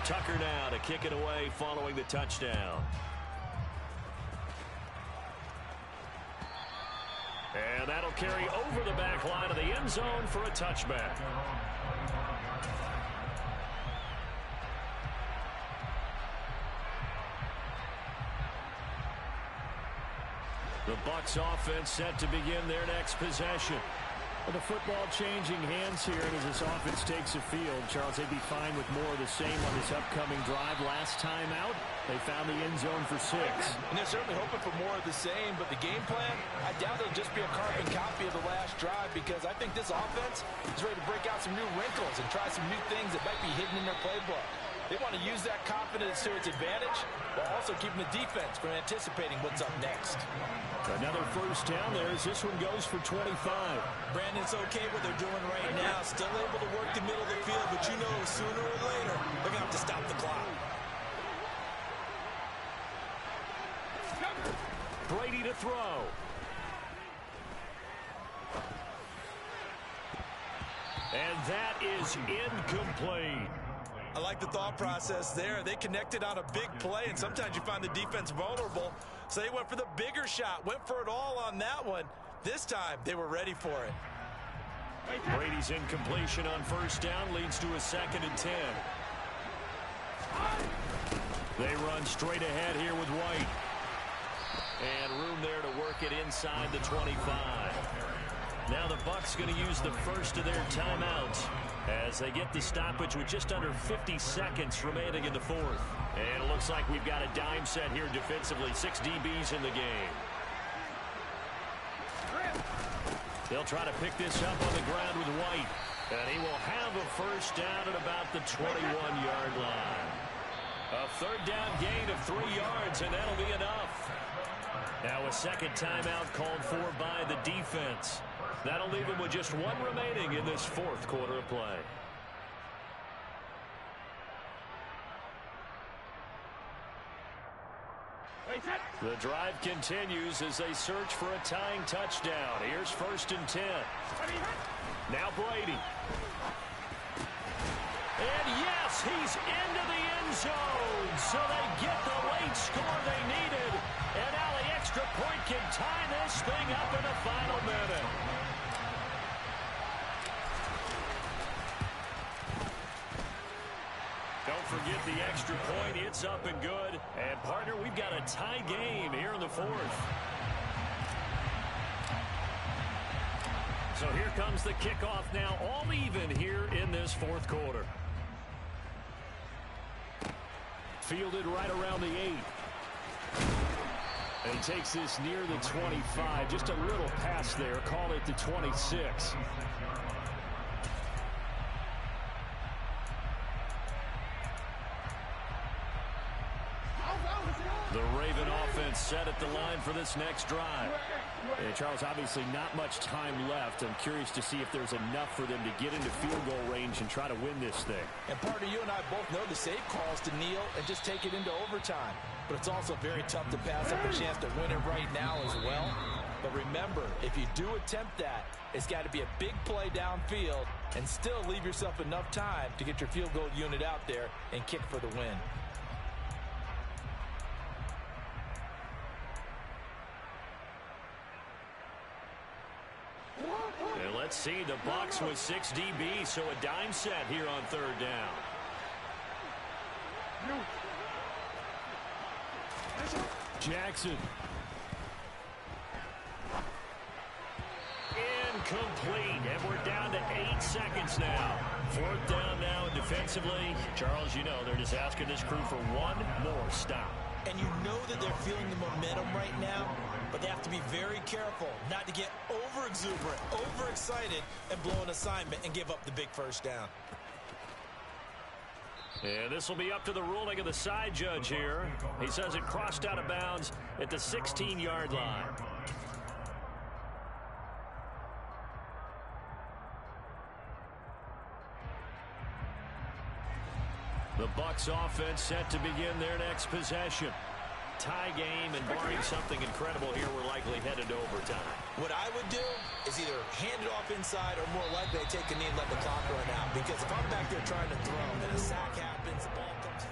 Tucker now to kick it away following the touchdown. And that'll carry over the back line of the end zone for a touchback. The Bucs offense set to begin their next possession. The football changing hands here, and as this offense takes the field, Charles, they'd be fine with more of the same on this upcoming drive. Last time out, they found the end zone for 6. And they're certainly hoping for more of the same, but the game plan, I doubt it'll just be a carbon copy of the last drive, because I think this offense is ready to break out some new wrinkles and try some new things that might be hidden in their playbook. They want to use that confidence to its advantage, while also keeping the defense from anticipating what's up next. Another first down there as this one goes for 25. Brandon, it's okay what they're doing right now. Still able to work the middle of the field, but you know sooner or later they're going to have to stop the clock. Brady to throw. And that is incomplete. I like the thought process there. They connected on a big play, and sometimes you find the defense vulnerable. So they went for the bigger shot, went for it all on that one. This time, they were ready for it. Brady's incompletion on first down leads to a 2nd and 10. They run straight ahead here with White. And room there to work it inside the 25. Now the Bucs going to use the first of their timeouts as they get the stoppage with just under 50 seconds remaining in the 4th. And it looks like we've got a dime set here defensively. 6 DBs in the game. They'll try to pick this up on the ground with White. And he will have a first down at about the 21-yard line. A 3rd down gain of 3 yards, and that'll be enough. Now a second timeout called for by the defense. That'll leave them with just 1 remaining in this 4th quarter of play. The drive continues as they search for a tying touchdown. Here's 1st and 10. Now Brady. And yes, he's into the end zone. So they get the late score they needed. And now the extra point can tie this thing up in the final minute. Don't forget the extra point. It's up and good. And, partner, we've got a tie game here in the 4th. So here comes the kickoff now, all even here in this 4th quarter. Fielded right around the 8. And he takes this near the 25. Just a little pass there. Call it the 26. The Raven offense set at the line for this next drive. And Charles, obviously not much time left. I'm curious to see if there's enough for them to get into field goal range and try to win this thing. And partner, you and I both know the safe calls to kneel and just take it into overtime. But it's also very tough to pass up a chance to win it right now as well. But remember, if you do attempt that, it's got to be a big play downfield and still leave yourself enough time to get your field goal unit out there and kick for the win. And let's see, the Bucs with 6 DB, so a dime set here on 3rd down. Jackson. incomplete, and we're down to 8 seconds now. 4th down now defensively. Charles, you know they're just asking this crew for one more stop. And you know that they're feeling the momentum right now, but they have to be very careful not to get over-exuberant, over-excited, and blow an assignment and give up the big first down. And this will be up to the ruling of the side judge here. He says it crossed out of bounds at the 16-yard line. The Bucs offense set to begin their next possession. Tie game, and barring something incredible here, we're likely headed to overtime. What I would do is either hand it off inside or more likely I take a knee and let the clock run out. Because if I'm back there trying to throw and a sack happens, the ball comes.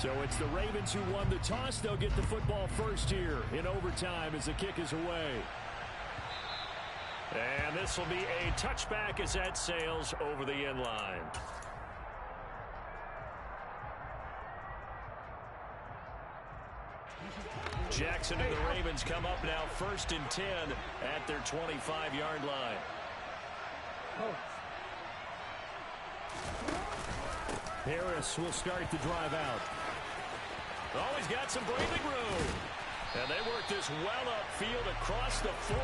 So it's the Ravens who won the toss. They'll get the football first here in overtime as the kick is away. And this will be a touchback as that sails over the end line. Jackson and the Ravens come up now 1st and 10 at their 25-yard line. Harris will start the drive out. Oh, he's got some breathing room. And they work this well upfield across the 45.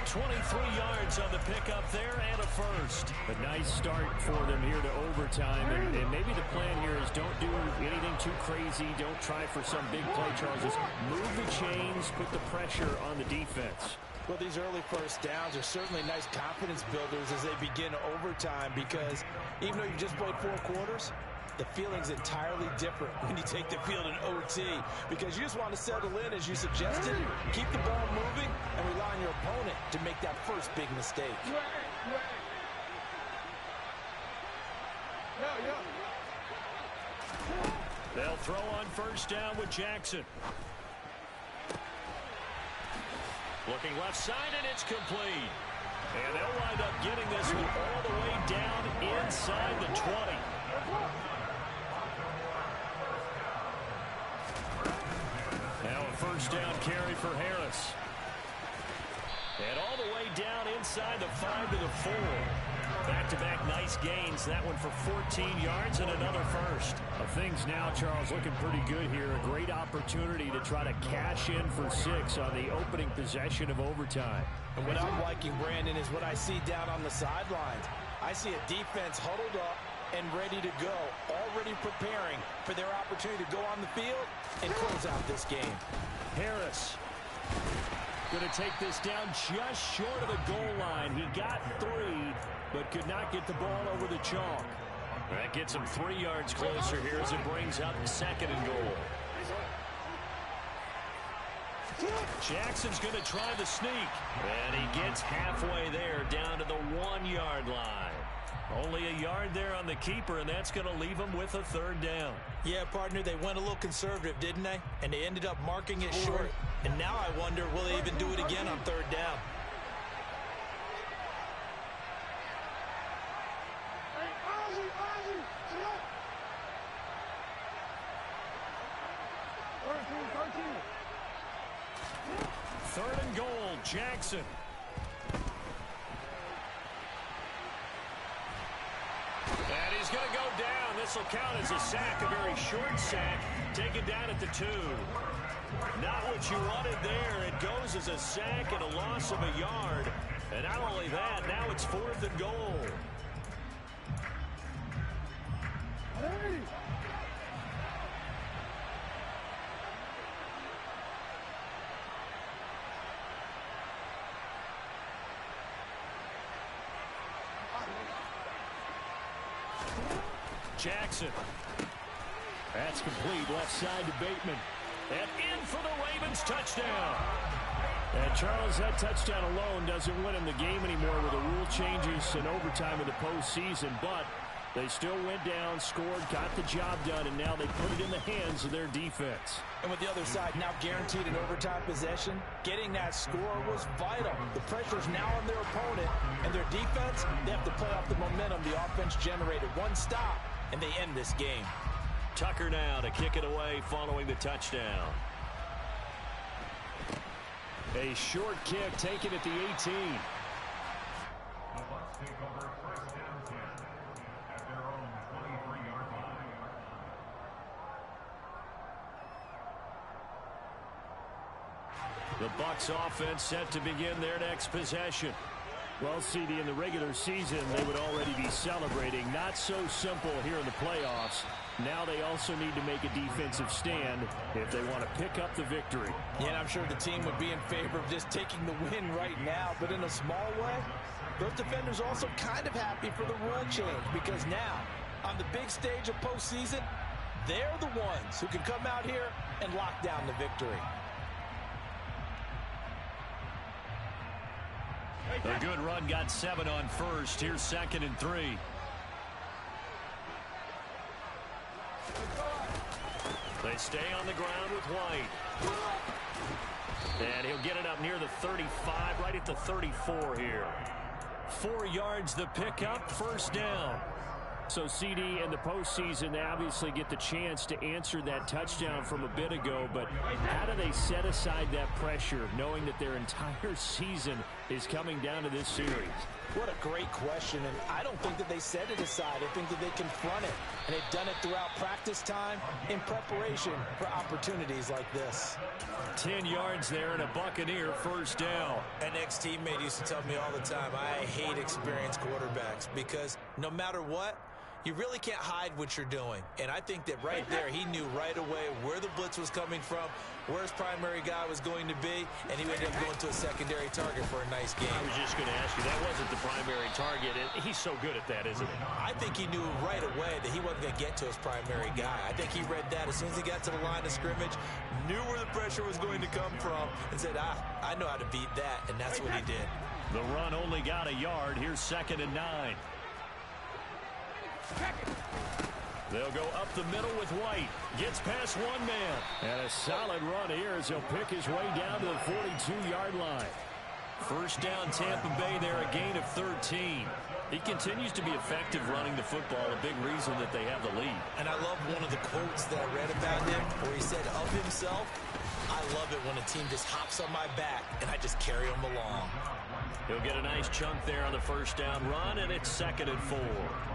23 yards on the pickup there and a first. A nice start for them here to overtime. And maybe the plan here is don't do anything too crazy. Don't try for some big play, Charles. Just move the chains, put the pressure on the defense. Well, these early first downs are certainly nice confidence builders as they begin overtime, because even though you just played 4 quarters, the feeling's entirely different when you take the field in OT, because you just want to settle in, as you suggested, keep the ball moving, and rely on your opponent to make that first big mistake. They'll throw on first down with Jackson. Looking left side, and it's complete. And they'll wind up getting this one all the way down inside the 20. Now a first down carry for Harris. And all the way down inside the 5 to the 4. Back-to-back nice gains. That one for 14 yards and another first. Things now, Charles, looking pretty good here. A great opportunity to try to cash in for 6 on the opening possession of overtime. And what I'm liking, Brandon, is what I see down on the sidelines. I see a defense huddled up and ready to go, already preparing for their opportunity to go on the field and close out this game. Harris going to take this down just short of the goal line. He got 3, but could not get the ball over the chalk. That gets him 3 yards closer here as it brings up 2nd and goal. Jackson's going to try the sneak. And he gets halfway there down to the 1-yard line. Only a yard there on the keeper, and that's going to leave him with a 3rd down. Yeah, partner, they went a little conservative, didn't they? And they ended up marking it short. And now I wonder, will they even do it again on 3rd down? Third and goal, Jackson. And he's going to go down. This will count as a sack, a very short sack, taken down at the 2. Not what you wanted there. It goes as a sack and a loss of a yard. And not only that, now it's 4th and goal. Hey. Jackson. That's complete left side to Bateman. And in for the Ravens touchdown. And Charles, that touchdown alone doesn't win him the game anymore with the rule changes and overtime in the postseason, but They still went down, scored, got the job done, and now they put it in the hands of their defense. And with the other side now guaranteed an overtime possession, getting that score was vital. The pressure's now on their opponent, and their defense, they have to play off the momentum the offense generated. One stop, and they end this game. Tucker now to kick it away following the touchdown. A short kick taken at the 18. The Bucs offense set to begin their next possession. Well, CD, in the regular season, they would already be celebrating. Not so simple here in the playoffs. Now they also need to make a defensive stand if they want to pick up the victory. Yeah, and I'm sure the team would be in favor of just taking the win right now, but in a small way, those defenders are also kind of happy for the rule change, because now, on the big stage of postseason, they're the ones who can come out here and lock down the victory. A good run, got 7 on first. Here's 2nd and 3. They stay on the ground with White. And he'll get it up near the 35, right at the 34 here. 4 yards the pickup, first down. So, CD, in the postseason, they obviously get the chance to answer that touchdown from a bit ago, but how do they set aside that pressure, knowing that their entire season is coming down to this series? What a great question, and I don't think that they set it aside. I think that they confront it, and they've done it throughout practice time in preparation for opportunities like this. 10 yards there and a Buccaneer first down. An ex-teammate used to tell me all the time, I hate experienced quarterbacks because no matter what, you really can't hide what you're doing. And I think that right there, he knew right away where the blitz was coming from, where his primary guy was going to be, and he ended up going to a secondary target for a nice game. I was just going to ask you, that wasn't the primary target. He's so good at that, isn't he? I think he knew right away that he wasn't going to get to his primary guy. I think he read that as soon as he got to the line of scrimmage, knew where the pressure was going to come from, and said, I know how to beat that, and that's what he did. The run only got a yard. Here's 2nd and 9. They'll go up the middle with White. Gets past one man. And a solid run here as he'll pick his way down to the 42-yard line. First down, Tampa Bay there, a gain of 13. He continues to be effective running the football, a big reason that they have the lead. And I love one of the quotes that I read about him where he said of himself, I love it when a team just hops on my back and I just carry them along. He'll get a nice chunk there on the first down run, and it's 2nd and 4.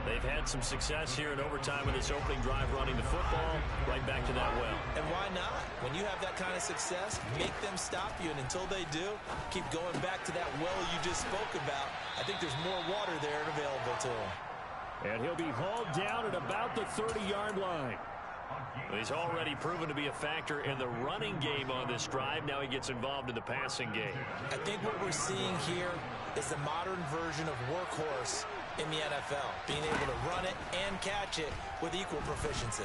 They've had some success here in overtime with this opening drive running the football. Right back to that well. And why not? When you have that kind of success, make them stop you, and until they do, keep going back to that well you just spoke about. I think there's more water there and available to him. And he'll be hauled down at about the 30-yard line. He's already proven to be a factor in the running game on this drive. Now he gets involved in the passing game. I think what we're seeing here is the modern version of workhorse in the NFL, being able to run it and catch it with equal proficiency.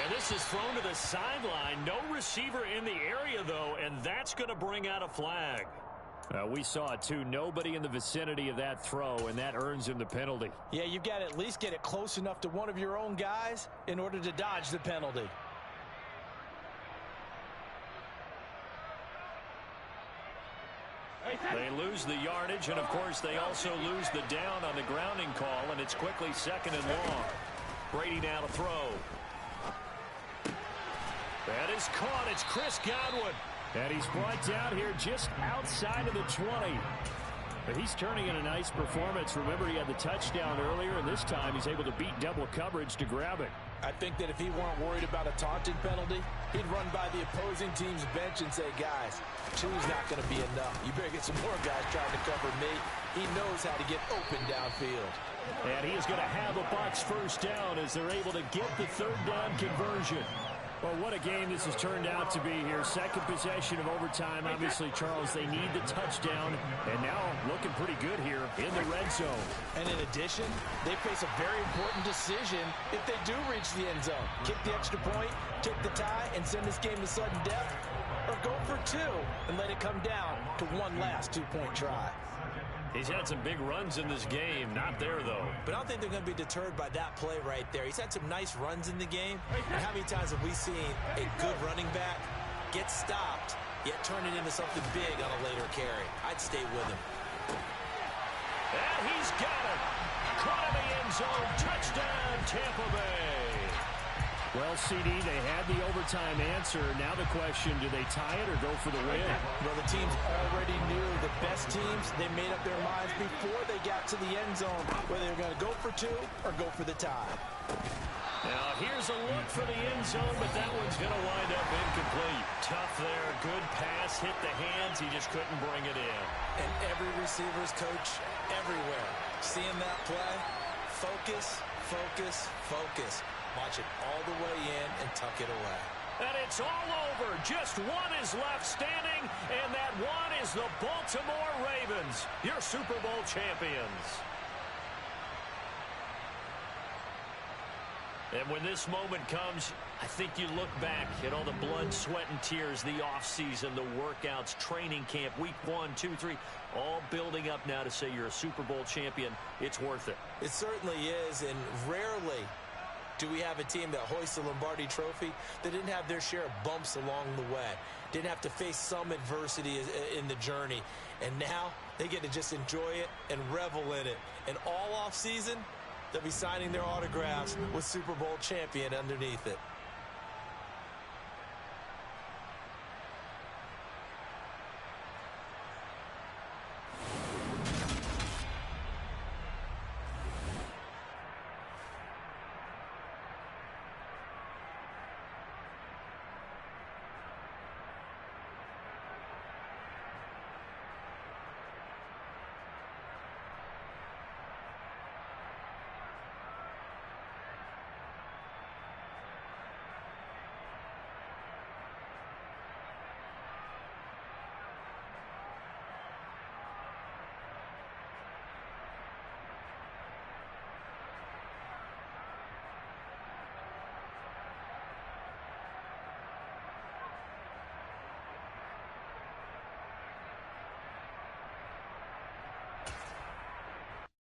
And this is thrown to the sideline. No receiver in the area, though, and that's going to bring out a flag. We saw it, too. Nobody in the vicinity of that throw, and that earns him the penalty. Yeah, you've got to at least get it close enough to one of your own guys in order to dodge the penalty. They lose the yardage, and, of course, they also lose the down on the grounding call, and it's quickly 2nd and long. Brady now to throw. That is caught. It's Chris Godwin. And he's brought down here just outside of the 20. But he's turning in a nice performance. Remember, he had the touchdown earlier, and this time he's able to beat double coverage to grab it. I think that if he weren't worried about a taunting penalty, he'd run by the opposing team's bench and say, guys, two's not going to be enough. You better get some more guys trying to cover me. He knows how to get open downfield. And he is going to have a Bucs first down as they're able to get the 3rd down conversion. Well, what a game this has turned out to be here. Second possession of overtime. Obviously, Charles, they need the touchdown. And now looking pretty good here in the red zone. And in addition, they face a very important decision if they do reach the end zone. Kick the extra point, take the tie, and send this game to sudden death. Or go for 2 and let it come down to one last 2-point try. He's had some big runs in this game. Not there, though. But I don't think they're going to be deterred by that play right there. He's had some nice runs in the game. And how many times have we seen a good running back get stopped, yet turn it into something big on a later carry? I'd stay with him. And he's got it. Caught in the end zone. Touchdown, Tampa Bay. Well, CD, they had the overtime answer. Now the question, do they tie it or go for the win? Well, the teams already knew the best teams. They made up their minds before they got to the end zone, whether they're going to go for 2 or go for the tie. Now, here's a look for the end zone, but that one's going to wind up incomplete. Tough there. Good pass. Hit the hands. He just couldn't bring it in. And every receiver's coach everywhere. Seeing that play, focus, focus, focus. Watch it all the way in and tuck it away. And it's all over. Just one is left standing, and that one is the Baltimore Ravens, your Super Bowl champions. And when this moment comes, I think you look back at all the blood, sweat, and tears, the offseason, the workouts, training camp, week 1, 2, 3, all building up now to say you're a Super Bowl champion. It's worth it. It certainly is, and rarely do we have a team that hoists the Lombardi Trophy that didn't have their share of bumps along the way, didn't have to face some adversity in the journey, and now they get to just enjoy it and revel in it. And all off season, they'll be signing their autographs with Super Bowl champion underneath it.